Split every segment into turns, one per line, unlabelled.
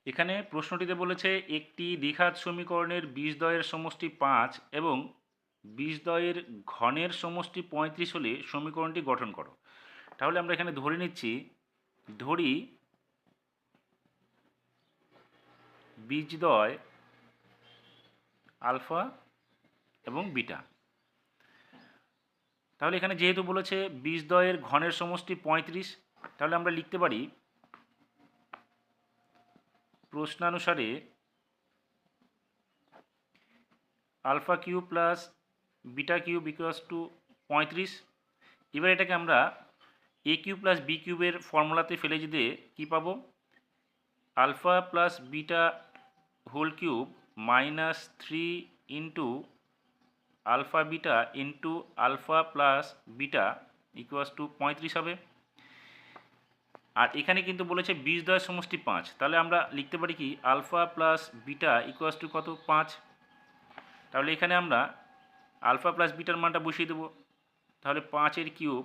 এখানে প্রশ্নটিতে বলেছে একটি দ্বিঘাত সমীকরণের বীজদ্বয়ের সমষ্টি 5 এবং বীজদ্বয়ের ঘনের সমষ্টি 35 হলে সমীকরণটি গঠন করো। তাহলে আমরা এখানে ধরে নিচ্ছি, ধরি বীজদ্বয় আলফা এবং বিটা। তাহলে এখানে যেহেতু বলেছে বীজদ্বয়ের ঘনের সমষ্টি 35, তাহলে আমরা লিখতে পারি প্রশ্নানুসারে alpha cube plus beta cube equals to 35। এবার এটাকে আমরা এ কিউব প্লাস বি কিউবের ফর্মুলাতে ফেলে দিলে কী পাবো? Alpha plus beta whole cube minus 3 into alpha beta into alpha plus beta equals to 35 হবে। আর এখানে কিন্তু বলেছে বীজদ্বয়ের সমষ্টি 5, তাহলে আমরা লিখতে পারি কি alpha plus beta equals to কত? 5। তাহলে এখানে আমরা আলফা প্লাস বিটার মানটা বসিয়ে দেবো। তাহলে 5 cube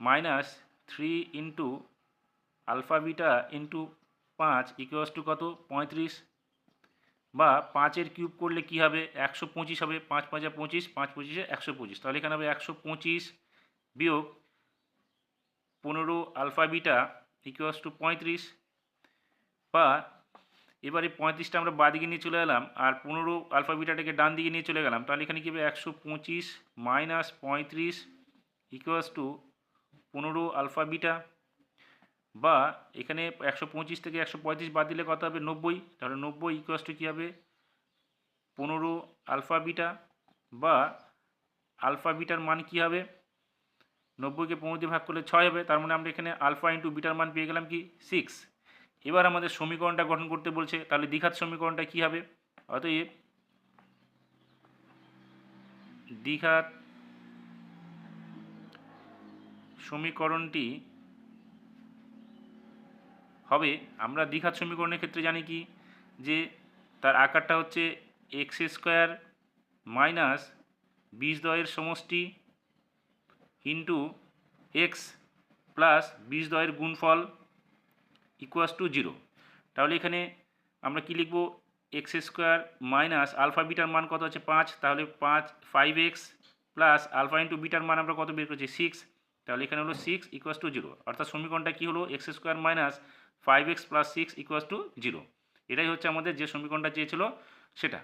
minus 3 into alpha beta into 5 equals to কত? 35। বা 5 কিউব করলে কি হবে? 125 হবে। 5 5 25, 5 25 125। তাহলে এখানে হবে 125 বিয়োগ 15 আলফা বিটা ইকুয়ালস টু 35। বা এবারে 35টা আমরা বাদিকে নিয়ে চলে এলাম আর 15 আলফা বিটাটাকে ডান দিকে নিয়ে চলে গেলাম। তাহলে এখানে কি হবে? 125 minus 35 equals to 15 alpha beta. বা এখানে 125 থেকে 135 বাদ দিলে কত হবে? 90। তাহলে 90 ইকুয়ালস টু কী হবে? 15 আলফা বিটা। বা আলফা বিটার মান কী হবে? 90কে 15 দিয়ে ভাগ করলে 6 হবে। তার মানে আমরা এখানে আলফা ইন্টু বিটার মান পেয়ে গেলাম কি? 6। এবার আমাদের সমীকরণটা গঠন করতে বলছে, তাহলে দ্বিঘাত সমীকরণটা কী হবে? অতএব দ্বিঘাত সমীকরণটি হবে, আমরা দ্বিঘাত সমীকরণের ক্ষেত্রে জানি কি যে তার আকারটা হচ্ছে এক্স স্কোয়ার মাইনাস বীজদ্বয়ের সমষ্টি ইন্টু এক্স প্লাস বীজদ্বয়ের গুণফল ইকুয়াস টু 0। তাহলে এখানে আমরা কি লিখব? এক্স স্কোয়ার মাইনাস আলফা বিটার মান কত আছে? 5। তাহলে 5x plus alpha into bitter মান আমরা কত বের করছি? 6। তাহলে এখানে হলো 6 ইকুয়াস টু 0। অর্থাৎ সমীকরণটা কী হলো? X square minus 5x plus 6 equals to 0। এটাই হচ্ছে আমাদের যে সমীকরণটা চেয়েছিল সেটা।